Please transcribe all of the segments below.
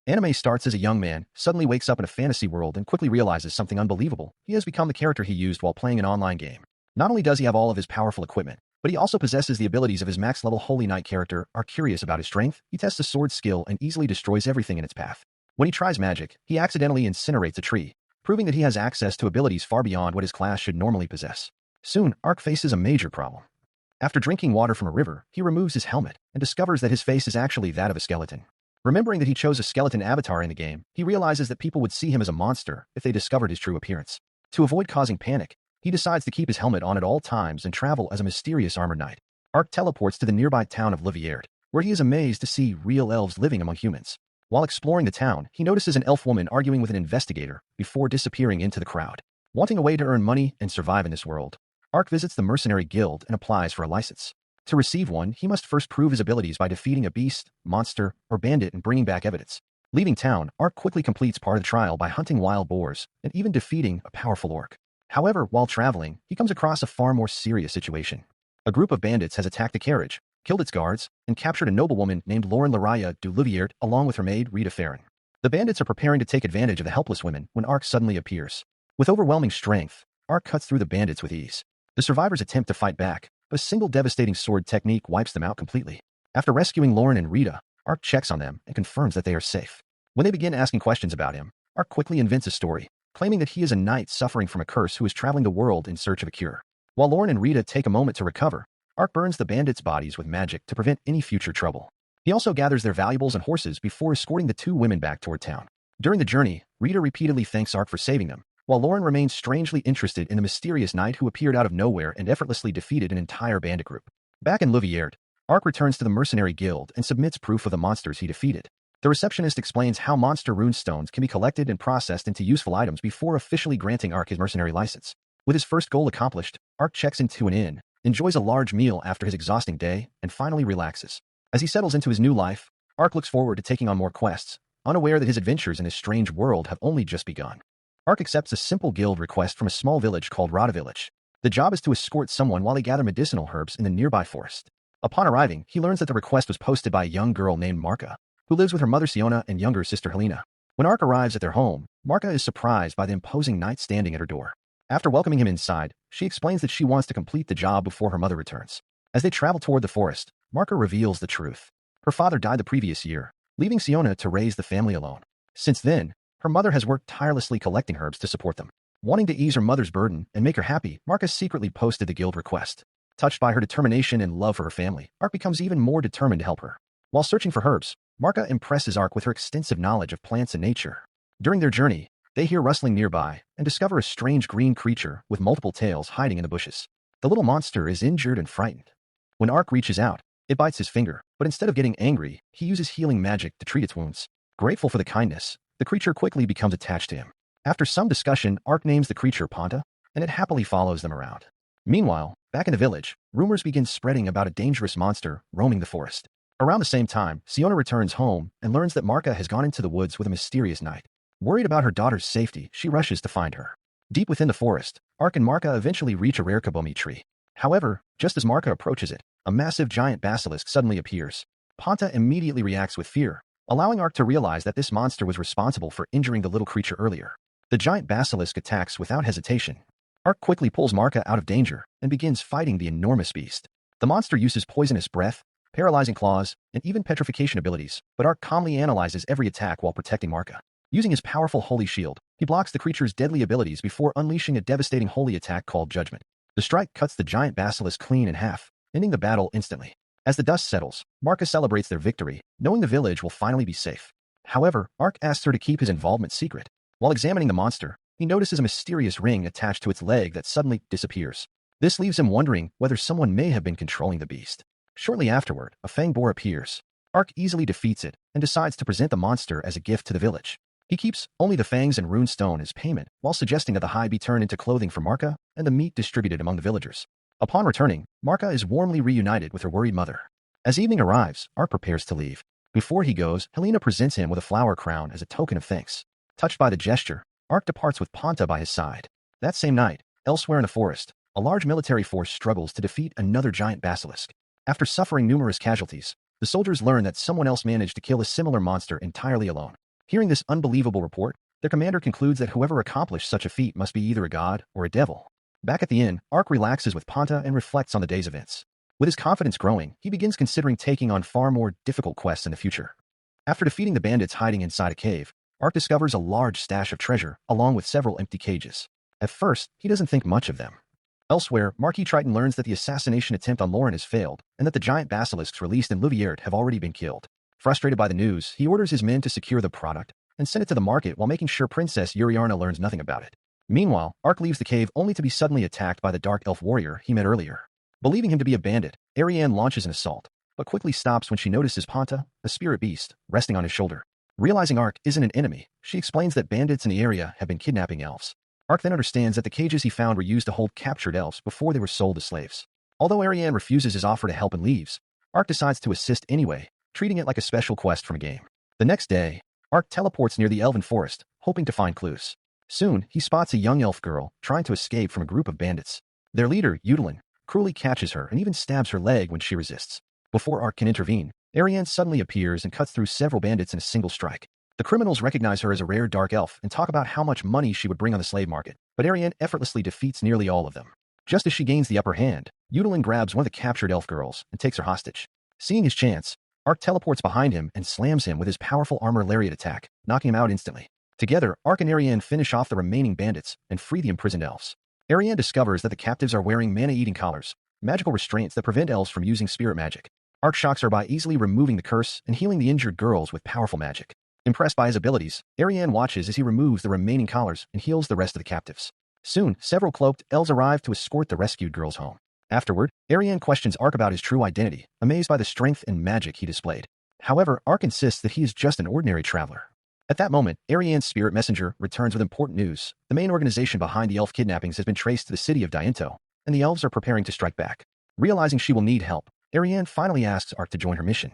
Anime starts as a young man, suddenly wakes up in a fantasy world and quickly realizes something unbelievable. He has become the character he used while playing an online game. Not only does he have all of his powerful equipment, but he also possesses the abilities of his max-level Holy Knight character. Are curious about his strength, he tests a sword skill and easily destroys everything in its path. When he tries magic, he accidentally incinerates a tree, proving that he has access to abilities far beyond what his class should normally possess. Soon, Ark faces a major problem. After drinking water from a river, he removes his helmet and discovers that his face is actually that of a skeleton. Remembering that he chose a skeleton avatar in the game, he realizes that people would see him as a monster if they discovered his true appearance. To avoid causing panic, he decides to keep his helmet on at all times and travel as a mysterious armored knight. Ark teleports to the nearby town of Liberate, where he is amazed to see real elves living among humans. While exploring the town, he notices an elf woman arguing with an investigator before disappearing into the crowd. Wanting a way to earn money and survive in this world, Ark visits the mercenary guild and applies for a license. To receive one, he must first prove his abilities by defeating a beast, monster, or bandit and bringing back evidence. Leaving town, Ark quickly completes part of the trial by hunting wild boars and even defeating a powerful orc. However, while traveling, he comes across a far more serious situation. A group of bandits has attacked a carriage, killed its guards, and captured a noblewoman named Laraya du along with her maid Rita Farron. The bandits are preparing to take advantage of the helpless women when Ark suddenly appears. With overwhelming strength, Ark cuts through the bandits with ease. The survivors attempt to fight back, but a single devastating sword technique wipes them out completely. After rescuing Lauren and Rita, Ark checks on them and confirms that they are safe. When they begin asking questions about him, Ark quickly invents a story, claiming that he is a knight suffering from a curse who is traveling the world in search of a cure. While Lauren and Rita take a moment to recover, Ark burns the bandits' bodies with magic to prevent any future trouble. He also gathers their valuables and horses before escorting the two women back toward town. During the journey, Rita repeatedly thanks Ark for saving them, while Lauren remains strangely interested in the mysterious knight who appeared out of nowhere and effortlessly defeated an entire bandit group. Back in Liberate, Ark returns to the mercenary guild and submits proof of the monsters he defeated. The receptionist explains how monster runestones can be collected and processed into useful items before officially granting Ark his mercenary license. With his first goal accomplished, Ark checks into an inn, enjoys a large meal after his exhausting day, and finally relaxes. As he settles into his new life, Ark looks forward to taking on more quests, unaware that his adventures in this strange world have only just begun. Ark accepts a simple guild request from a small village called Rada Village. The job is to escort someone while they gather medicinal herbs in the nearby forest. Upon arriving, he learns that the request was posted by a young girl named Marka, who lives with her mother Chiyome and younger sister Helena. When Ark arrives at their home, Marka is surprised by the imposing knight standing at her door. After welcoming him inside, she explains that she wants to complete the job before her mother returns. As they travel toward the forest, Marka reveals the truth. Her father died the previous year, leaving Chiyome to raise the family alone. Since then, her mother has worked tirelessly collecting herbs to support them. Wanting to ease her mother's burden and make her happy, Marka secretly posted the guild request. Touched by her determination and love for her family, Ark becomes even more determined to help her. While searching for herbs, Marka impresses Ark with her extensive knowledge of plants and nature. During their journey, they hear rustling nearby and discover a strange green creature with multiple tails hiding in the bushes. The little monster is injured and frightened. When Ark reaches out, it bites his finger, but instead of getting angry, he uses healing magic to treat its wounds. Grateful for the kindness, the creature quickly becomes attached to him. After some discussion, Ark names the creature Ponta, and it happily follows them around. Meanwhile, back in the village, rumors begin spreading about a dangerous monster roaming the forest. Around the same time, Chiyome returns home and learns that Marka has gone into the woods with a mysterious knight. Worried about her daughter's safety, she rushes to find her. Deep within the forest, Ark and Marka eventually reach a rare kabomi tree. However, just as Marka approaches it, a massive giant basilisk suddenly appears. Ponta immediately reacts with fear, allowing Ark to realize that this monster was responsible for injuring the little creature earlier. The giant basilisk attacks without hesitation. Ark quickly pulls Marka out of danger and begins fighting the enormous beast. The monster uses poisonous breath, paralyzing claws, and even petrification abilities, but Ark calmly analyzes every attack while protecting Marka. Using his powerful holy shield, he blocks the creature's deadly abilities before unleashing a devastating holy attack called Judgment. The strike cuts the giant basilisk clean in half, ending the battle instantly. As the dust settles, Marka celebrates their victory, knowing the village will finally be safe. However, Ark asks her to keep his involvement secret. While examining the monster, he notices a mysterious ring attached to its leg that suddenly disappears. This leaves him wondering whether someone may have been controlling the beast. Shortly afterward, a fang boar appears. Ark easily defeats it and decides to present the monster as a gift to the village. He keeps only the fangs and rune stone as payment, while suggesting that the hide be turned into clothing for Marka and the meat distributed among the villagers. Upon returning, Marka is warmly reunited with her worried mother. As evening arrives, Ark prepares to leave. Before he goes, Helena presents him with a flower crown as a token of thanks. Touched by the gesture, Ark departs with Ponta by his side. That same night, elsewhere in the forest, a large military force struggles to defeat another giant basilisk. After suffering numerous casualties, the soldiers learn that someone else managed to kill a similar monster entirely alone. Hearing this unbelievable report, their commander concludes that whoever accomplished such a feat must be either a god or a devil. Back at the inn, Ark relaxes with Ponta and reflects on the day's events. With his confidence growing, he begins considering taking on far more difficult quests in the future. After defeating the bandits hiding inside a cave, Ark discovers a large stash of treasure, along with several empty cages. At first, he doesn't think much of them. Elsewhere, Marquis Triton learns that the assassination attempt on Lauren has failed, and that the giant basilisks released in Louvierde have already been killed. Frustrated by the news, he orders his men to secure the product and send it to the market while making sure Princess Ariane learns nothing about it. Meanwhile, Ark leaves the cave only to be suddenly attacked by the dark elf warrior he met earlier. Believing him to be a bandit, Ariane launches an assault, but quickly stops when she notices Ponta, a spirit beast, resting on his shoulder. Realizing Ark isn't an enemy, she explains that bandits in the area have been kidnapping elves. Ark then understands that the cages he found were used to hold captured elves before they were sold as slaves. Although Ariane refuses his offer to help and leaves, Ark decides to assist anyway, treating it like a special quest from a game. The next day, Ark teleports near the elven forest, hoping to find clues. Soon, he spots a young elf girl trying to escape from a group of bandits. Their leader, Udelin, cruelly catches her and even stabs her leg when she resists. Before Ark can intervene, Ariane suddenly appears and cuts through several bandits in a single strike. The criminals recognize her as a rare dark elf and talk about how much money she would bring on the slave market, but Ariane effortlessly defeats nearly all of them. Just as she gains the upper hand, Udelin grabs one of the captured elf girls and takes her hostage. Seeing his chance, Ark teleports behind him and slams him with his powerful armor lariat attack, knocking him out instantly. Together, Ark and Ariane finish off the remaining bandits and free the imprisoned elves. Ariane discovers that the captives are wearing mana-eating collars, magical restraints that prevent elves from using spirit magic. Ark shocks her by easily removing the curse and healing the injured girls with powerful magic. Impressed by his abilities, Ariane watches as he removes the remaining collars and heals the rest of the captives. Soon, several cloaked elves arrive to escort the rescued girls home. Afterward, Ariane questions Ark about his true identity, amazed by the strength and magic he displayed. However, Ark insists that he is just an ordinary traveler. At that moment, Ariane's spirit messenger returns with important news. The main organization behind the elf kidnappings has been traced to the city of Diento, and the elves are preparing to strike back. Realizing she will need help, Ariane finally asks Ark to join her mission.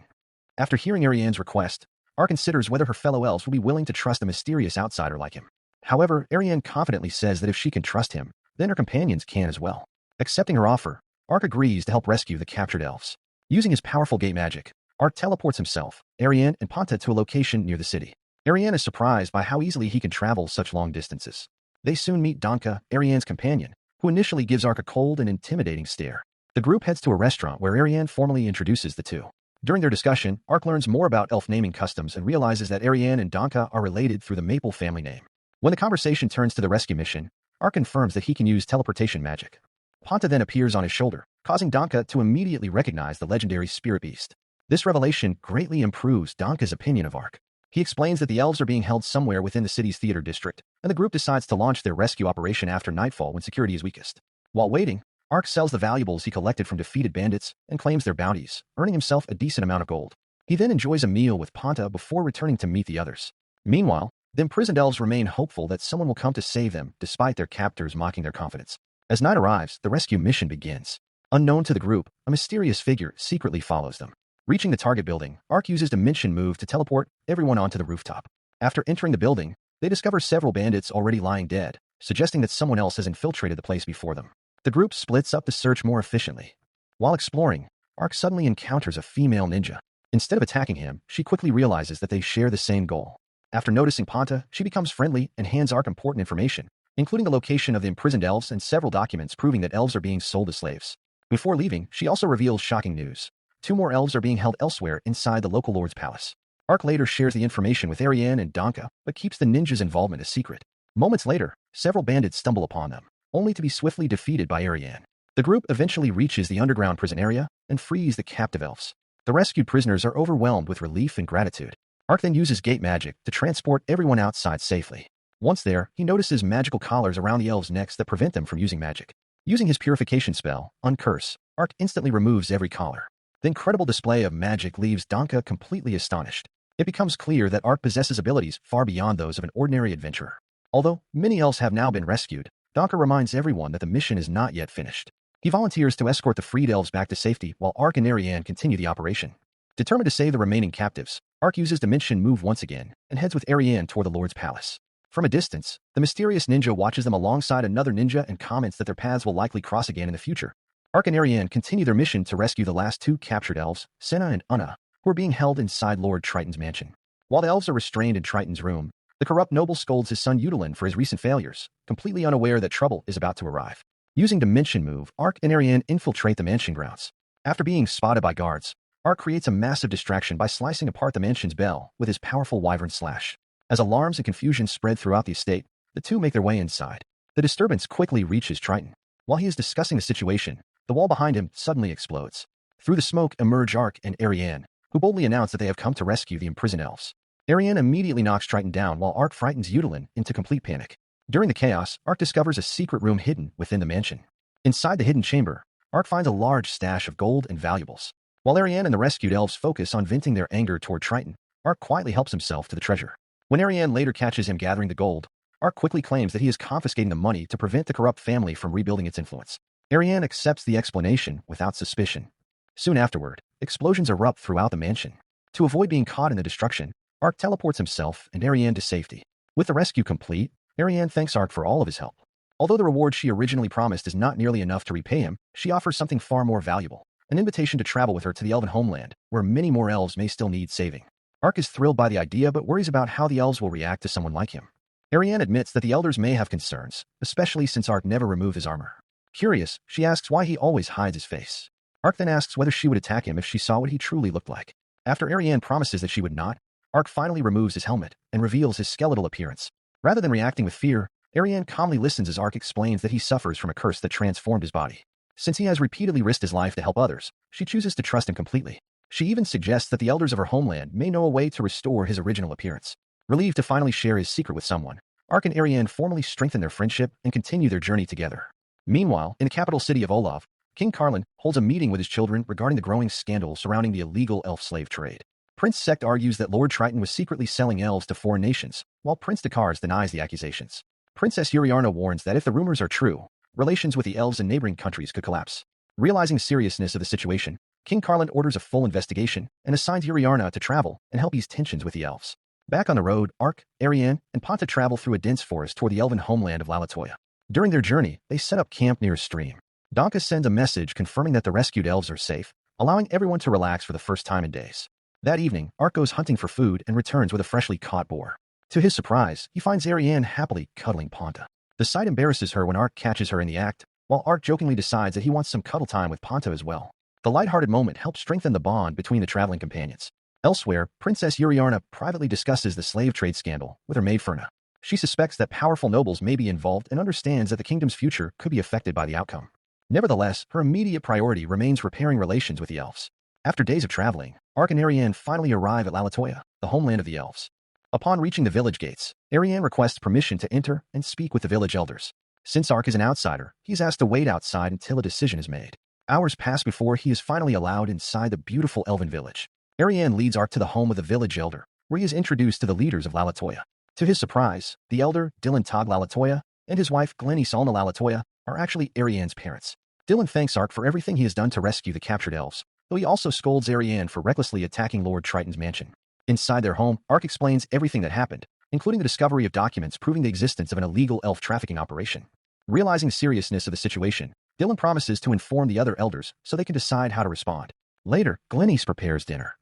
After hearing Ariane's request, Ark considers whether her fellow elves will be willing to trust a mysterious outsider like him. However, Ariane confidently says that if she can trust him, then her companions can as well. Accepting her offer, Ark agrees to help rescue the captured elves. Using his powerful gate magic, Ark teleports himself, Ariane, and Ponta to a location near the city. Ariane is surprised by how easily he can travel such long distances. They soon meet Danka, Ariane's companion, who initially gives Ark a cold and intimidating stare. The group heads to a restaurant where Ariane formally introduces the two. During their discussion, Ark learns more about elf naming customs and realizes that Ariane and Danka are related through the Maple family name. When the conversation turns to the rescue mission, Ark confirms that he can use teleportation magic. Ponta then appears on his shoulder, causing Danka to immediately recognize the legendary spirit beast. This revelation greatly improves Danka's opinion of Ark. He explains that the elves are being held somewhere within the city's theater district, and the group decides to launch their rescue operation after nightfall when security is weakest. While waiting, Ark sells the valuables he collected from defeated bandits and claims their bounties, earning himself a decent amount of gold. He then enjoys a meal with Ponta before returning to meet the others. Meanwhile, the imprisoned elves remain hopeful that someone will come to save them despite their captors mocking their confidence. As night arrives, the rescue mission begins. Unknown to the group, a mysterious figure secretly follows them. Reaching the target building, Ark uses Dimension Move to teleport everyone onto the rooftop. After entering the building, they discover several bandits already lying dead, suggesting that someone else has infiltrated the place before them. The group splits up the search more efficiently. While exploring, Ark suddenly encounters a female ninja. Instead of attacking him, she quickly realizes that they share the same goal. After noticing Ponta, she becomes friendly and hands Ark important information, including the location of the imprisoned elves and several documents proving that elves are being sold as slaves. Before leaving, she also reveals shocking news. 2 more elves are being held elsewhere inside the local lord's palace. Ark later shares the information with Ariane and Danka, but keeps the ninja's involvement a secret. Moments later, several bandits stumble upon them, only to be swiftly defeated by Ariane. The group eventually reaches the underground prison area and frees the captive elves. The rescued prisoners are overwhelmed with relief and gratitude. Ark then uses gate magic to transport everyone outside safely. Once there, he notices magical collars around the elves' necks that prevent them from using magic. Using his purification spell, Uncurse, Ark instantly removes every collar. The incredible display of magic leaves Danka completely astonished. It becomes clear that Ark possesses abilities far beyond those of an ordinary adventurer. Although many elves have now been rescued, Danka reminds everyone that the mission is not yet finished. He volunteers to escort the freed elves back to safety while Ark and Ariane continue the operation. Determined to save the remaining captives, Ark uses Dimension Move once again and heads with Ariane toward the Lord's palace. From a distance, the mysterious ninja watches them alongside another ninja and comments that their paths will likely cross again in the future. Ark and Ariane continue their mission to rescue the last 2 captured elves, Senna and Unna, who are being held inside Lord Triton's mansion. While the elves are restrained in Triton's room, the corrupt noble scolds his son Eudolin for his recent failures, completely unaware that trouble is about to arrive. Using Dimension Move, Ark and Ariane infiltrate the mansion grounds. After being spotted by guards, Ark creates a massive distraction by slicing apart the mansion's bell with his powerful wyvern slash. As alarms and confusion spread throughout the estate, the two make their way inside. The disturbance quickly reaches Triton. While he is discussing the situation, the wall behind him suddenly explodes. Through the smoke emerge Ark and Ariane, who boldly announce that they have come to rescue the imprisoned elves. Ariane immediately knocks Triton down while Ark frightens Eudolin into complete panic. During the chaos, Ark discovers a secret room hidden within the mansion. Inside the hidden chamber, Ark finds a large stash of gold and valuables. While Ariane and the rescued elves focus on venting their anger toward Triton, Ark quietly helps himself to the treasure. When Ariane later catches him gathering the gold, Ark quickly claims that he is confiscating the money to prevent the corrupt family from rebuilding its influence. Ariane accepts the explanation without suspicion. Soon afterward, explosions erupt throughout the mansion. To avoid being caught in the destruction, Ark teleports himself and Ariane to safety. With the rescue complete, Ariane thanks Ark for all of his help. Although the reward she originally promised is not nearly enough to repay him, she offers something far more valuable, an invitation to travel with her to the elven homeland, where many more elves may still need saving. Ark is thrilled by the idea but worries about how the elves will react to someone like him. Ariane admits that the elders may have concerns, especially since Ark never removed his armor. Curious, she asks why he always hides his face. Ark then asks whether she would attack him if she saw what he truly looked like. After Ariane promises that she would not, Ark finally removes his helmet and reveals his skeletal appearance. Rather than reacting with fear, Ariane calmly listens as Ark explains that he suffers from a curse that transformed his body. Since he has repeatedly risked his life to help others, she chooses to trust him completely. She even suggests that the elders of her homeland may know a way to restore his original appearance. Relieved to finally share his secret with someone, Ark and Ariane formally strengthen their friendship and continue their journey together. Meanwhile, in the capital city of Olov, King Carlin holds a meeting with his children regarding the growing scandal surrounding the illegal elf slave trade. Prince Sect argues that Lord Triton was secretly selling elves to foreign nations, while Prince Dakars denies the accusations. Princess Uriarna warns that if the rumors are true, relations with the elves in neighboring countries could collapse. Realizing the seriousness of the situation, King Carlin orders a full investigation and assigns Uriarna to travel and help ease tensions with the elves. Back on the road, Ark, Ariane, and Ponta travel through a dense forest toward the elven homeland of Lalatoya. During their journey, they set up camp near a stream. Donka sends a message confirming that the rescued elves are safe, allowing everyone to relax for the first time in days. That evening, Ark goes hunting for food and returns with a freshly caught boar. To his surprise, he finds Ariane happily cuddling Ponta. The sight embarrasses her when Ark catches her in the act, while Ark jokingly decides that he wants some cuddle time with Ponta as well. The lighthearted moment helps strengthen the bond between the traveling companions. Elsewhere, Princess Uriarna privately discusses the slave trade scandal with her maid Ferna. She suspects that powerful nobles may be involved and understands that the kingdom's future could be affected by the outcome. Nevertheless, her immediate priority remains repairing relations with the elves. After days of traveling, Ark and Ariane finally arrive at Lalatoya, the homeland of the elves. Upon reaching the village gates, Ariane requests permission to enter and speak with the village elders. Since Ark is an outsider, he is asked to wait outside until a decision is made. Hours pass before he is finally allowed inside the beautiful elven village. Ariane leads Ark to the home of the village elder, where he is introduced to the leaders of Lalatoya. To his surprise, the elder, Dylan Tog Lalatoya, and his wife, Glennie Salna Lalatoya, are actually Ariane's parents. Dylan thanks Ark for everything he has done to rescue the captured elves, though he also scolds Ariane for recklessly attacking Lord Triton's mansion. Inside their home, Ark explains everything that happened, including the discovery of documents proving the existence of an illegal elf trafficking operation. Realizing the seriousness of the situation, Dylan promises to inform the other elders so they can decide how to respond. Later, Glennies prepares dinner.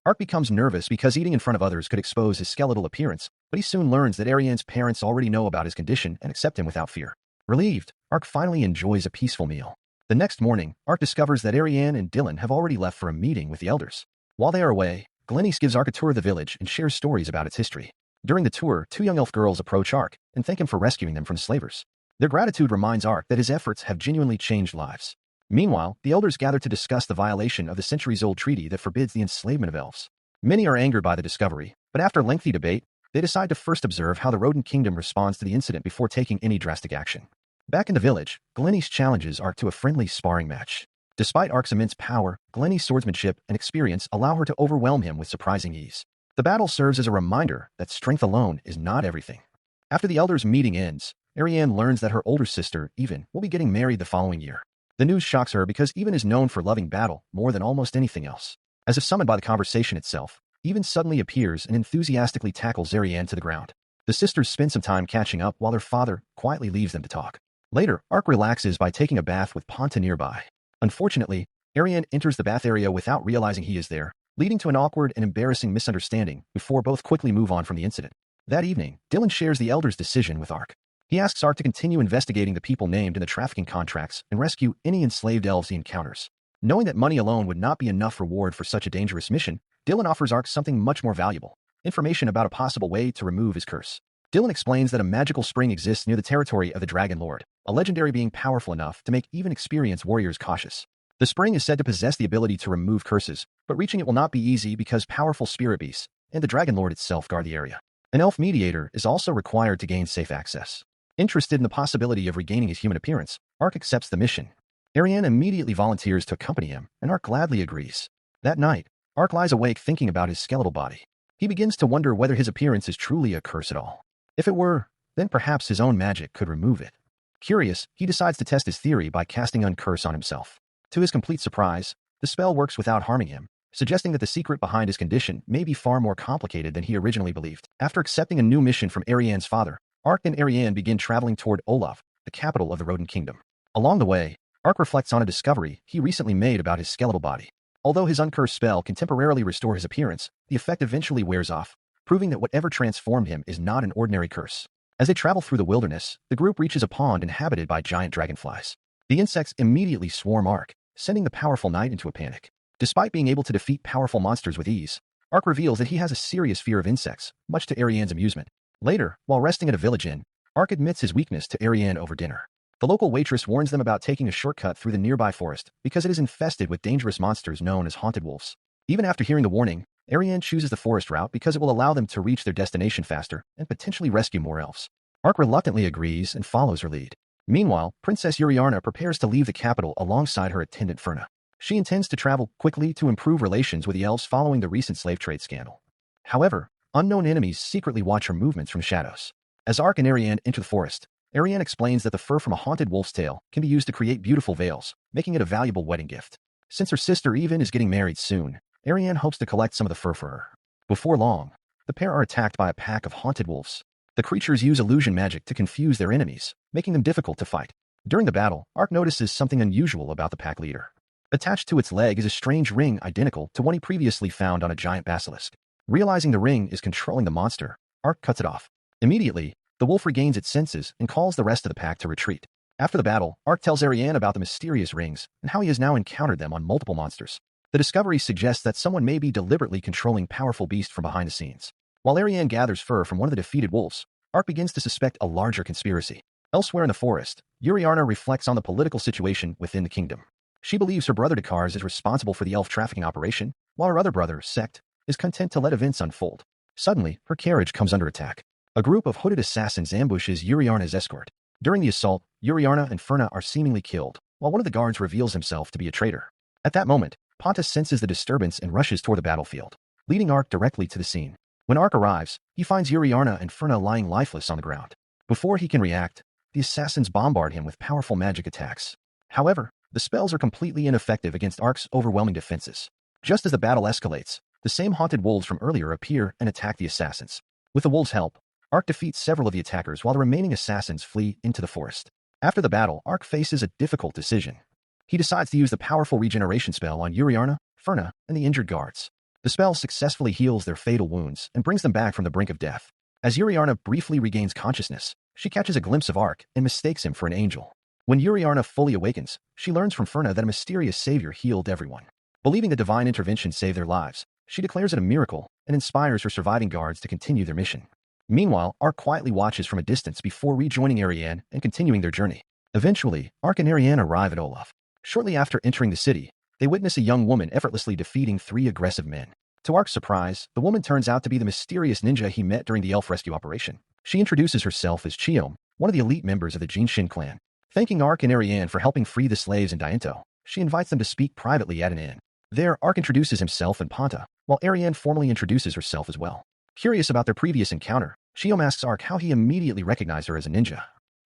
Ark becomes nervous because eating in front of others could expose his skeletal appearance, but he soon learns that Ariane's parents already know about his condition and accept him without fear. Relieved, Ark finally enjoys a peaceful meal. The next morning, Ark discovers that Ariane and Dylan have already left for a meeting with the elders. While they are away, Glennies gives Ark a tour of the village and shares stories about its history. During the tour, two young elf girls approach Ark and thank him for rescuing them from the slavers. Their gratitude reminds Ark that his efforts have genuinely changed lives. Meanwhile, the elders gather to discuss the violation of the centuries-old treaty that forbids the enslavement of elves. Many are angered by the discovery, but after lengthy debate, they decide to first observe how the rodent kingdom responds to the incident before taking any drastic action. Back in the village, Glennies challenges Ark to a friendly sparring match. Despite Ark's immense power, Glennie's swordsmanship and experience allow her to overwhelm him with surprising ease. The battle serves as a reminder that strength alone is not everything. After the elders' meeting ends, Ariane learns that her older sister, Even, will be getting married the following year. The news shocks her because Even is known for loving battle more than almost anything else. As if summoned by the conversation itself, Even suddenly appears and enthusiastically tackles Ariane to the ground. The sisters spend some time catching up while their father quietly leaves them to talk. Later, Ark relaxes by taking a bath with Ponta nearby. Unfortunately, Ariane enters the bath area without realizing he is there, leading to an awkward and embarrassing misunderstanding before both quickly move on from the incident. That evening, Dylan shares the Elder's decision with Ark. He asks Ark to continue investigating the people named in the trafficking contracts and rescue any enslaved elves he encounters. Knowing that money alone would not be enough reward for such a dangerous mission, Dylan offers Ark something much more valuable: information about a possible way to remove his curse. Dylan explains that a magical spring exists near the territory of the Dragon Lord, a legendary being powerful enough to make even experienced warriors cautious. The spring is said to possess the ability to remove curses, but reaching it will not be easy because powerful spirit beasts and the Dragon Lord itself guard the area. An elf mediator is also required to gain safe access. Interested in the possibility of regaining his human appearance, Ark accepts the mission. Ariane immediately volunteers to accompany him, and Ark gladly agrees. That night, Ark lies awake thinking about his skeletal body. He begins to wonder whether his appearance is truly a curse at all. If it were, then perhaps his own magic could remove it. Curious, he decides to test his theory by casting Uncurse on himself. To his complete surprise, the spell works without harming him, suggesting that the secret behind his condition may be far more complicated than he originally believed. After accepting a new mission from Ariane's father, Ark and Ariane begin traveling toward Olaf, the capital of the Rodent Kingdom. Along the way, Ark reflects on a discovery he recently made about his skeletal body. Although his Uncurse spell can temporarily restore his appearance, the effect eventually wears off, proving that whatever transformed him is not an ordinary curse. As they travel through the wilderness, the group reaches a pond inhabited by giant dragonflies. The insects immediately swarm Ark, sending the powerful knight into a panic. Despite being able to defeat powerful monsters with ease, Ark reveals that he has a serious fear of insects, much to Ariane's amusement. Later, while resting at a village inn, Ark admits his weakness to Ariane over dinner. The local waitress warns them about taking a shortcut through the nearby forest because it is infested with dangerous monsters known as haunted wolves. Even after hearing the warning, Ariane chooses the forest route because it will allow them to reach their destination faster and potentially rescue more elves. Ark reluctantly agrees and follows her lead. Meanwhile, Princess Uriarna prepares to leave the capital alongside her attendant Ferna. She intends to travel quickly to improve relations with the elves following the recent slave trade scandal. However, unknown enemies secretly watch her movements from shadows. As Ark and Ariane enter the forest, Ariane explains that the fur from a haunted wolf's tail can be used to create beautiful veils, making it a valuable wedding gift. Since her sister Even is getting married soon, Ariane hopes to collect some of the fur for her. Before long, the pair are attacked by a pack of haunted wolves. The creatures use illusion magic to confuse their enemies, making them difficult to fight. During the battle, Ark notices something unusual about the pack leader. Attached to its leg is a strange ring identical to one he previously found on a giant basilisk. Realizing the ring is controlling the monster, Ark cuts it off. Immediately, the wolf regains its senses and calls the rest of the pack to retreat. After the battle, Ark tells Ariane about the mysterious rings and how he has now encountered them on multiple monsters. The discovery suggests that someone may be deliberately controlling powerful beasts from behind the scenes. While Ariane gathers fur from one of the defeated wolves, Ark begins to suspect a larger conspiracy. Elsewhere in the forest, Uriarna reflects on the political situation within the kingdom. She believes her brother Dekars is responsible for the elf trafficking operation, while her other brother, Sect, is content to let events unfold. Suddenly, her carriage comes under attack. A group of hooded assassins ambushes Uriarna's escort. During the assault, Uriarna and Ferna are seemingly killed, while one of the guards reveals himself to be a traitor. At that moment, Pontus senses the disturbance and rushes toward the battlefield, leading Ark directly to the scene. When Ark arrives, he finds Uriarna and Ferna lying lifeless on the ground. Before he can react, the assassins bombard him with powerful magic attacks. However, the spells are completely ineffective against Ark's overwhelming defenses. Just as the battle escalates, the same haunted wolves from earlier appear and attack the assassins. With the wolves' help, Ark defeats several of the attackers while the remaining assassins flee into the forest. After the battle, Ark faces a difficult decision. He decides to use the powerful regeneration spell on Uriarna, Ferna, and the injured guards. The spell successfully heals their fatal wounds and brings them back from the brink of death. As Uriarna briefly regains consciousness, she catches a glimpse of Ark and mistakes him for an angel. When Uriarna fully awakens, she learns from Ferna that a mysterious savior healed everyone. Believing that divine intervention saved their lives, she declares it a miracle and inspires her surviving guards to continue their mission. Meanwhile, Ark quietly watches from a distance before rejoining Ariane and continuing their journey. Eventually, Ark and Ariane arrive at Olaf. Shortly after entering the city, they witness a young woman effortlessly defeating 3 aggressive men. To Ark's surprise, the woman turns out to be the mysterious ninja he met during the elf rescue operation. She introduces herself as Chiyome, one of the elite members of the Jinshin clan. Thanking Ark and Ariane for helping free the slaves in Diento, she invites them to speak privately at an inn. There, Ark introduces himself and Ponta, while Ariane formally introduces herself as well. Curious about their previous encounter, Chiyome asks Ark how he immediately recognized her as a ninja.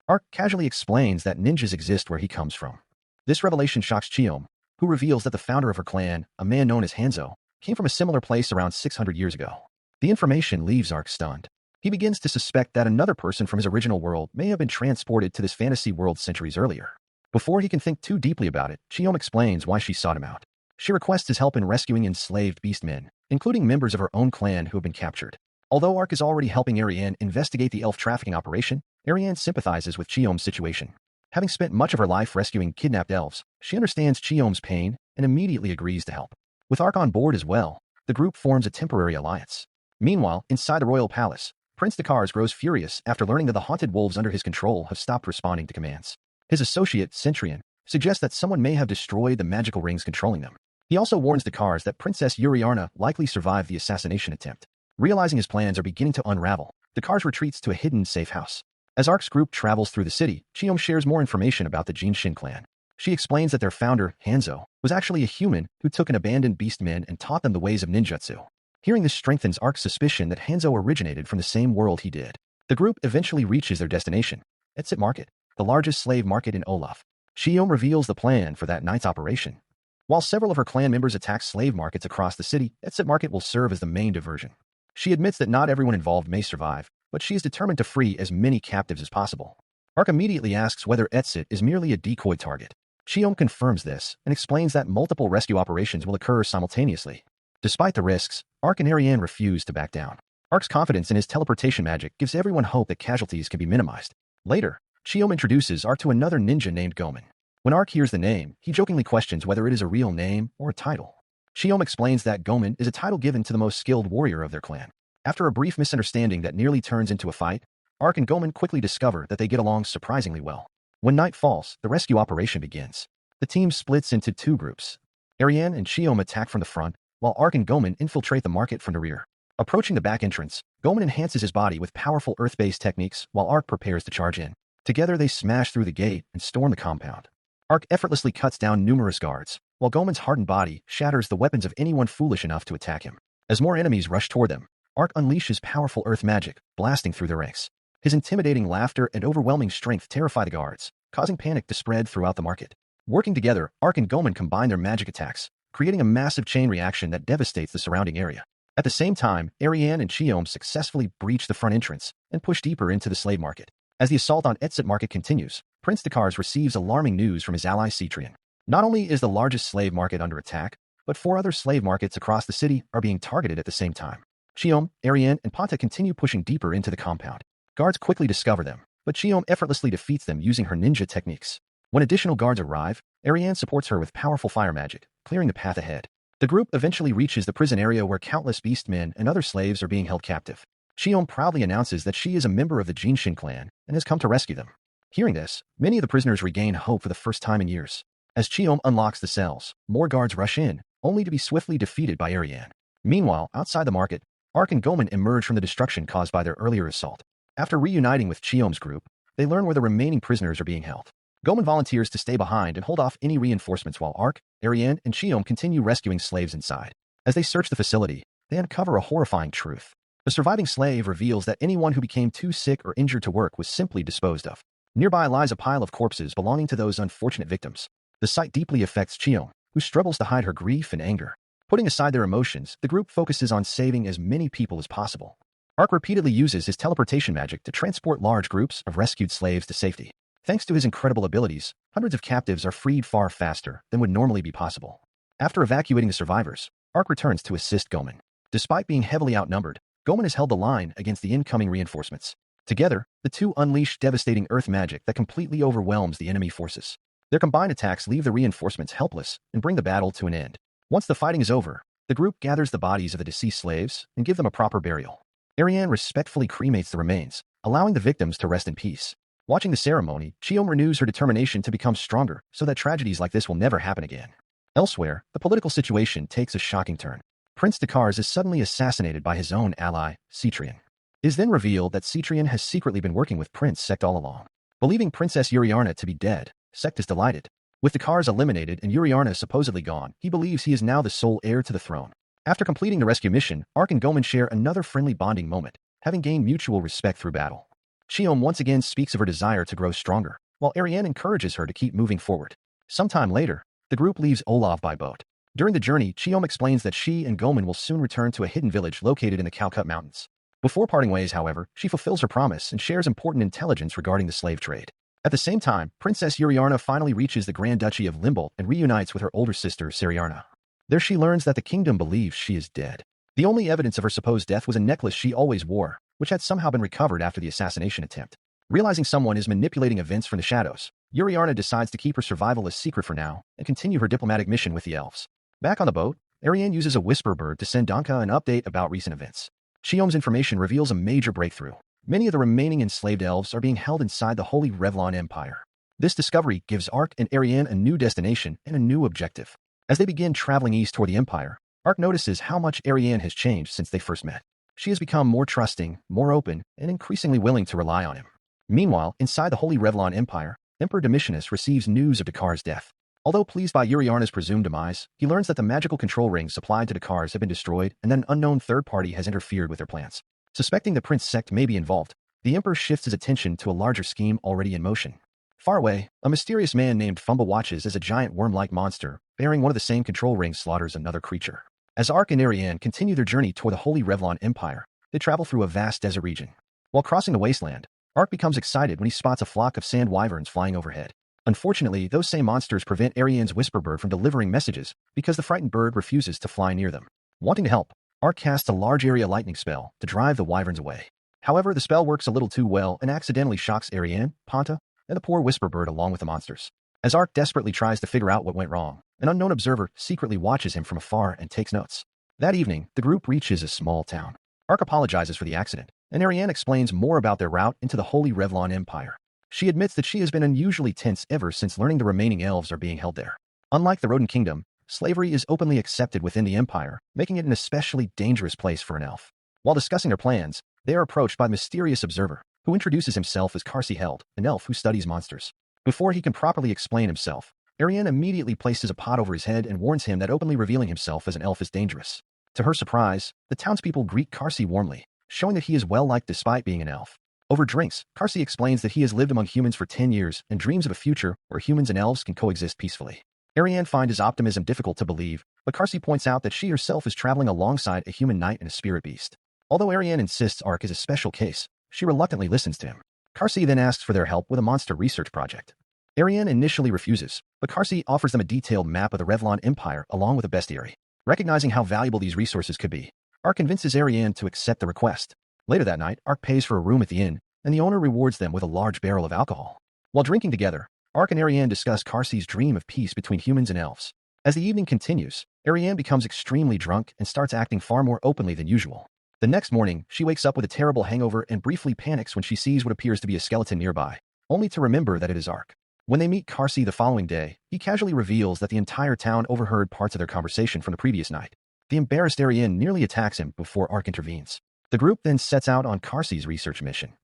Ark casually explains that ninjas exist where he comes from. This revelation shocks Chiyome, who reveals that the founder of her clan, a man known as Hanzo, came from a similar place around 600 years ago. The information leaves Ark stunned. He begins to suspect that another person from his original world may have been transported to this fantasy world centuries earlier. Before he can think too deeply about it, Chiyome explains why she sought him out. She requests his help in rescuing enslaved beastmen, including members of her own clan who have been captured. Although Ark is already helping Ariane investigate the elf trafficking operation, Ariane sympathizes with Chiyome's situation. Having spent much of her life rescuing kidnapped elves, she understands Chiyome's pain and immediately agrees to help. With Ark on board as well, the group forms a temporary alliance. Meanwhile, inside the royal palace, Prince Dakars grows furious after learning that the haunted wolves under his control have stopped responding to commands. His associate, Centurion, suggests that someone may have destroyed the magical rings controlling them. He also warns Dakars that Princess Uriarna likely survived the assassination attempt. Realizing his plans are beginning to unravel, Dakars retreats to a hidden safe house. As Ark's group travels through the city, Chiyome shares more information about the Jinshin clan. She explains that their founder, Hanzo, was actually a human who took an abandoned beastmen and taught them the ways of ninjutsu. Hearing this strengthens Ark's suspicion that Hanzo originated from the same world he did. The group eventually reaches their destination, Etsit Market, the largest slave market in Olaf. Chiyome reveals the plan for that night's operation. While several of her clan members attack slave markets across the city, Etsit Market will serve as the main diversion. She admits that not everyone involved may survive, but she is determined to free as many captives as possible. Ark immediately asks whether Etsit is merely a decoy target. Chiyome confirms this and explains that multiple rescue operations will occur simultaneously. Despite the risks, Ark and Ariane refuse to back down. Ark's confidence in his teleportation magic gives everyone hope that casualties can be minimized. Later, Chiyome introduces Ark to another ninja named Gomen. When Ark hears the name, he jokingly questions whether it is a real name or a title. Chiyome explains that Gomen is a title given to the most skilled warrior of their clan. After a brief misunderstanding that nearly turns into a fight, Ark and Gomen quickly discover that they get along surprisingly well. When night falls, the rescue operation begins. The team splits into two groups. Ariane and Chiyome attack from the front, while Ark and Gomen infiltrate the market from the rear. Approaching the back entrance, Gomen enhances his body with powerful earth-based techniques while Ark prepares to charge in. Together they smash through the gate and storm the compound. Ark effortlessly cuts down numerous guards, while Gomen's hardened body shatters the weapons of anyone foolish enough to attack him. As more enemies rush toward them, Ark unleashes powerful earth magic, blasting through their ranks. His intimidating laughter and overwhelming strength terrify the guards, causing panic to spread throughout the market. Working together, Ark and Gomen combine their magic attacks, creating a massive chain reaction that devastates the surrounding area. At the same time, Ariane and Chiyome successfully breach the front entrance and push deeper into the slave market. As the assault on Etsit Market continues, Prince Dakars receives alarming news from his ally Cetrion. Not only is the largest slave market under attack, but 4 other slave markets across the city are being targeted at the same time. Chiyome, Ariane, and Panta continue pushing deeper into the compound. Guards quickly discover them, but Chiyome effortlessly defeats them using her ninja techniques. When additional guards arrive, Ariane supports her with powerful fire magic, clearing the path ahead. The group eventually reaches the prison area where countless beastmen and other slaves are being held captive. Chiyome proudly announces that she is a member of the Jinshin clan and has come to rescue them. Hearing this, many of the prisoners regain hope for the first time in years. As Chiyome unlocks the cells, more guards rush in, only to be swiftly defeated by Ariane. Meanwhile, outside the market, Ark and Gomen emerge from the destruction caused by their earlier assault. After reuniting with Chiyome's group, they learn where the remaining prisoners are being held. Gomen volunteers to stay behind and hold off any reinforcements while Ark, Ariane, and Chiyome continue rescuing slaves inside. As they search the facility, they uncover a horrifying truth. The surviving slave reveals that anyone who became too sick or injured to work was simply disposed of. Nearby lies a pile of corpses belonging to those unfortunate victims. The sight deeply affects Chiyome, who struggles to hide her grief and anger. Putting aside their emotions, the group focuses on saving as many people as possible. Ark repeatedly uses his teleportation magic to transport large groups of rescued slaves to safety. Thanks to his incredible abilities, hundreds of captives are freed far faster than would normally be possible. After evacuating the survivors, Ark returns to assist Gomen. Despite being heavily outnumbered, Gomen has held the line against the incoming reinforcements. Together, the two unleash devastating earth magic that completely overwhelms the enemy forces. Their combined attacks leave the reinforcements helpless and bring the battle to an end. Once the fighting is over, the group gathers the bodies of the deceased slaves and give them a proper burial. Ariane respectfully cremates the remains, allowing the victims to rest in peace. Watching the ceremony, Chiyome renews her determination to become stronger so that tragedies like this will never happen again. Elsewhere, the political situation takes a shocking turn. Prince Dakars is suddenly assassinated by his own ally, Cetrion. It is then revealed that Cetrion has secretly been working with Prince Sect all along. Believing Princess Uriarna to be dead, Sect is delighted. With Dakars eliminated and Uriarna supposedly gone, he believes he is now the sole heir to the throne. After completing the rescue mission, Ark and Gomen share another friendly bonding moment, having gained mutual respect through battle. Chiyome once again speaks of her desire to grow stronger, while Ariane encourages her to keep moving forward. Sometime later, the group leaves Olaf by boat. During the journey, Chiyome explains that she and Gomen will soon return to a hidden village located in the Calcut Mountains. Before parting ways, however, she fulfills her promise and shares important intelligence regarding the slave trade. At the same time, Princess Uriarna finally reaches the Grand Duchy of Limbolt and reunites with her older sister, Seriarna. There she learns that the kingdom believes she is dead. The only evidence of her supposed death was a necklace she always wore, which had somehow been recovered after the assassination attempt. Realizing someone is manipulating events from the shadows, Ariane decides to keep her survival a secret for now and continue her diplomatic mission with the elves. Back on the boat, Ariane uses a whisper bird to send Danka an update about recent events. Chiyome's information reveals a major breakthrough. Many of the remaining enslaved elves are being held inside the Holy Revlon Empire. This discovery gives Ark and Ariane a new destination and a new objective. As they begin traveling east toward the Empire, Ark notices how much Ariane has changed since they first met. She has become more trusting, more open, and increasingly willing to rely on him. Meanwhile, inside the Holy Revlon Empire, Emperor Domitianus receives news of Dakar's death. Although pleased by Ariane's presumed demise, he learns that the magical control rings supplied to Dakar's have been destroyed and that an unknown third party has interfered with their plans. Suspecting the Prince sect may be involved, the Emperor shifts his attention to a larger scheme already in motion. Far away, a mysterious man named Fumba watches as a giant worm-like monster, bearing one of the same control rings, slaughters another creature. As Ark and Ariane continue their journey toward the Holy Revlon Empire, they travel through a vast desert region. While crossing the wasteland, Ark becomes excited when he spots a flock of sand wyverns flying overhead. Unfortunately, those same monsters prevent Ariane's whisper bird from delivering messages because the frightened bird refuses to fly near them. Wanting to help, Ark casts a large area lightning spell to drive the wyverns away. However, the spell works a little too well and accidentally shocks Ariane, Panta, and the poor whisper bird along with the monsters. As Ark desperately tries to figure out what went wrong, an unknown observer secretly watches him from afar and takes notes. That evening, the group reaches a small town. Ark apologizes for the accident, and Ariane explains more about their route into the Holy Revlon Empire. She admits that she has been unusually tense ever since learning the remaining elves are being held there. Unlike the Rodent Kingdom, slavery is openly accepted within the Empire, making it an especially dangerous place for an elf. While discussing their plans, they are approached by the mysterious observer, who introduces himself as Karsi Held, an elf who studies monsters. Before he can properly explain himself, Ariane immediately places a pot over his head and warns him that openly revealing himself as an elf is dangerous. To her surprise, the townspeople greet Karsi warmly, showing that he is well-liked despite being an elf. Over drinks, Karsi explains that he has lived among humans for 10 years and dreams of a future where humans and elves can coexist peacefully. Ariane finds his optimism difficult to believe, but Karsi points out that she herself is traveling alongside a human knight and a spirit beast. Although Ariane insists Ark is a special case, she reluctantly listens to him. Karsi then asks for their help with a monster research project. Ariane initially refuses, but Karsi offers them a detailed map of the Revlon Empire along with a bestiary. Recognizing how valuable these resources could be, Ark convinces Ariane to accept the request. Later that night, Ark pays for a room at the inn, and the owner rewards them with a large barrel of alcohol. While drinking together, Ark and Ariane discuss Karsi's dream of peace between humans and elves. As the evening continues, Ariane becomes extremely drunk and starts acting far more openly than usual. The next morning, she wakes up with a terrible hangover and briefly panics when she sees what appears to be a skeleton nearby, only to remember that it is Ark. When they meet Karsi the following day, he casually reveals that the entire town overheard parts of their conversation from the previous night. The embarrassed Ariane nearly attacks him before Ark intervenes. The group then sets out on Karsi's research mission.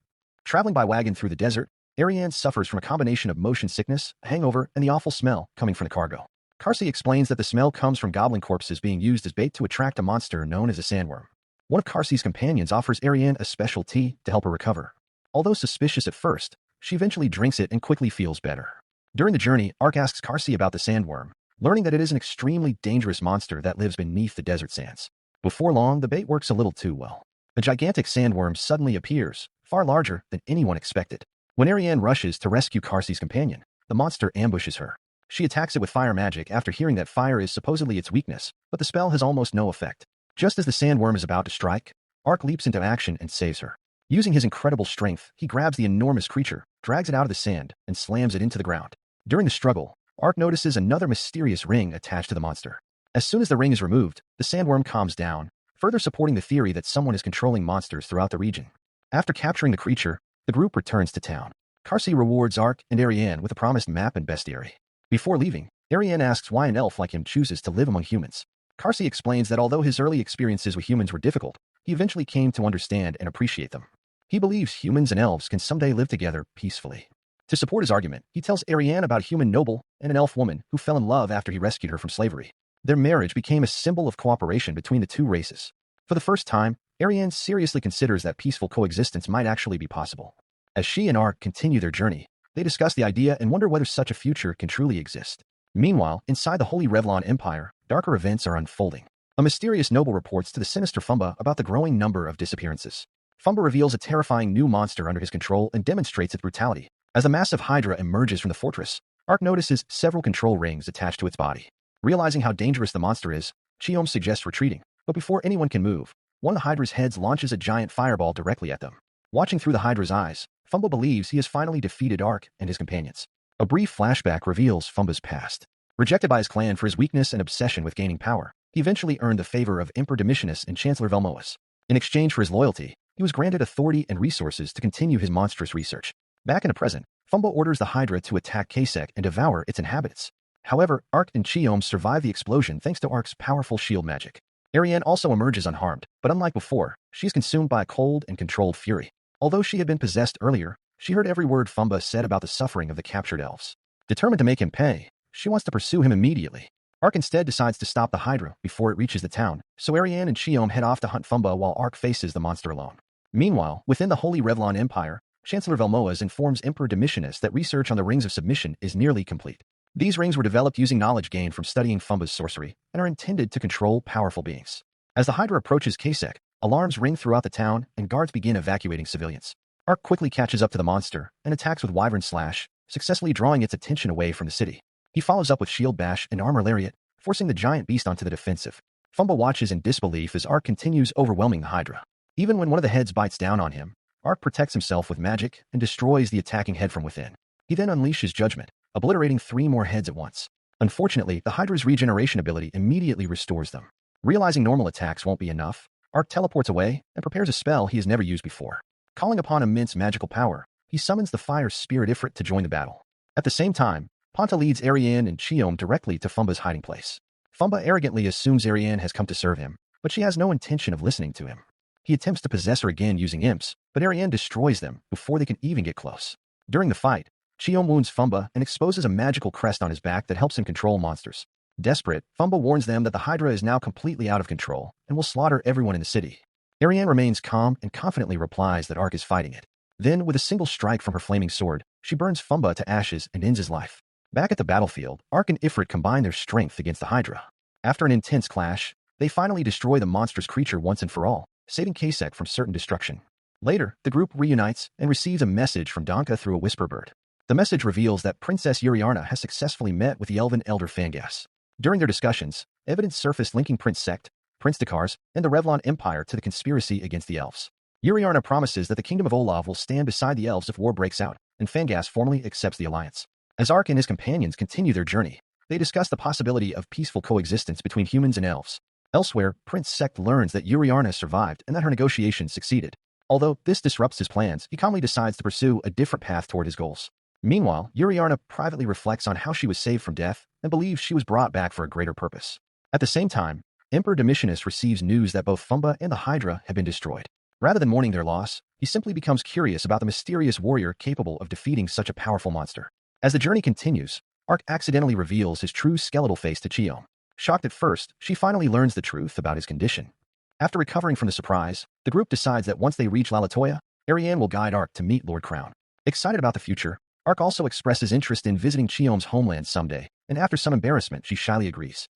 Traveling by wagon through the desert, Ariane suffers from a combination of motion sickness, a hangover, and the awful smell coming from the cargo. Karsi explains that the smell comes from goblin corpses being used as bait to attract a monster known as a sandworm. One of Karsi's companions offers Ariane a special tea to help her recover. Although suspicious at first, she eventually drinks it and quickly feels better. During the journey, Ark asks Karsi about the sandworm, learning that it is an extremely dangerous monster that lives beneath the desert sands. Before long, the bait works a little too well. A gigantic sandworm suddenly appears, far larger than anyone expected. When Ariane rushes to rescue Karsi's companion, the monster ambushes her. She attacks it with fire magic after hearing that fire is supposedly its weakness, but the spell has almost no effect. Just as the sandworm is about to strike, Ark leaps into action and saves her. Using his incredible strength, he grabs the enormous creature, drags it out of the sand, and slams it into the ground. During the struggle, Ark notices another mysterious ring attached to the monster. As soon as the ring is removed, the sandworm calms down, further supporting the theory that someone is controlling monsters throughout the region. After capturing the creature, the group returns to town. Karsi rewards Ark and Ariane with a promised map and bestiary. Before leaving, Ariane asks why an elf like him chooses to live among humans. Karsi explains that although his early experiences with humans were difficult, he eventually came to understand and appreciate them. He believes humans and elves can someday live together peacefully. To support his argument, he tells Ariane about a human noble and an elf woman who fell in love after he rescued her from slavery. Their marriage became a symbol of cooperation between the two races. For the first time, Ariane seriously considers that peaceful coexistence might actually be possible. As she and Ark continue their journey, they discuss the idea and wonder whether such a future can truly exist. Meanwhile, inside the Holy Revlon Empire, darker events are unfolding. A mysterious noble reports to the sinister Fumba about the growing number of disappearances. Fumba reveals a terrifying new monster under his control and demonstrates its brutality. As the massive Hydra emerges from the fortress, Ark notices several control rings attached to its body. Realizing how dangerous the monster is, Chiyome suggests retreating, but before anyone can move, one of the Hydra's heads launches a giant fireball directly at them. Watching through the Hydra's eyes, Fumba believes he has finally defeated Ark and his companions. A brief flashback reveals Fumba's past. Rejected by his clan for his weakness and obsession with gaining power, he eventually earned the favor of Emperor Domitianus and Chancellor Velmoas. In exchange for his loyalty, he was granted authority and resources to continue his monstrous research. Back in the present, Fumba orders the Hydra to attack Kasek and devour its inhabitants. However, Ark and Chiyome survive the explosion thanks to Ark's powerful shield magic. Ariane also emerges unharmed, but unlike before, she is consumed by a cold and controlled fury. Although she had been possessed earlier, she heard every word Fumba said about the suffering of the captured elves. Determined to make him pay, she wants to pursue him immediately. Ark instead decides to stop the Hydra before it reaches the town, so Ariane and Chiyome head off to hunt Fumba while Ark faces the monster alone. Meanwhile, within the Holy Revlon Empire, Chancellor Velmoas informs Emperor Domitianus that research on the Rings of Submission is nearly complete. These rings were developed using knowledge gained from studying Fumba's sorcery and are intended to control powerful beings. As the Hydra approaches Kasek, alarms ring throughout the town and guards begin evacuating civilians. Ark quickly catches up to the monster and attacks with Wyvern Slash, successfully drawing its attention away from the city. He follows up with Shield Bash and Armor Lariat, forcing the giant beast onto the defensive. Fumba watches in disbelief as Ark continues overwhelming the Hydra. Even when one of the heads bites down on him, Ark protects himself with magic and destroys the attacking head from within. He then unleashes Judgment, obliterating 3 more heads at once. Unfortunately, the Hydra's regeneration ability immediately restores them. Realizing normal attacks won't be enough, Ark teleports away and prepares a spell he has never used before. Calling upon immense magical power, he summons the Fire Spirit Ifrit to join the battle. At the same time, Ponta leads Ariane and Chiyome directly to Fumba's hiding place. Fumba arrogantly assumes Ariane has come to serve him, but she has no intention of listening to him. He attempts to possess her again using imps, but Ariane destroys them before they can even get close. During the fight, Chiyome wounds Fumba and exposes a magical crest on his back that helps him control monsters. Desperate, Fumba warns them that the Hydra is now completely out of control and will slaughter everyone in the city. Ariane remains calm and confidently replies that Ark is fighting it. Then, with a single strike from her flaming sword, she burns Fumba to ashes and ends his life. Back at the battlefield, Ark and Ifrit combine their strength against the Hydra. After an intense clash, they finally destroy the monstrous creature once and for all, saving Kasek from certain destruction. Later, the group reunites and receives a message from Donka through a whisper bird. The message reveals that Princess Uriarna has successfully met with the elven elder Fangas. During their discussions, evidence surfaced linking Prince Sect, Prince Dakars, and the Revlon Empire to the conspiracy against the elves. Uriarna promises that the Kingdom of Olav will stand beside the elves if war breaks out, and Fangas formally accepts the alliance. As Ark and his companions continue their journey, they discuss the possibility of peaceful coexistence between humans and elves. Elsewhere, Prince Sect learns that Uriarna survived and that her negotiations succeeded. Although this disrupts his plans, he calmly decides to pursue a different path toward his goals. Meanwhile, Uriarna privately reflects on how she was saved from death and believes she was brought back for a greater purpose. At the same time, Emperor Domitianus receives news that both Fumba and the Hydra have been destroyed. Rather than mourning their loss, he simply becomes curious about the mysterious warrior capable of defeating such a powerful monster. As the journey continues, Ark accidentally reveals his true skeletal face to Chiyome. Shocked at first, she finally learns the truth about his condition. After recovering from the surprise, the group decides that once they reach Lalatoya, Ariane will guide Ark to meet Lord Crown. Excited about the future, Ark also expresses interest in visiting Chiyome's homeland someday, and after some embarrassment, she shyly agrees.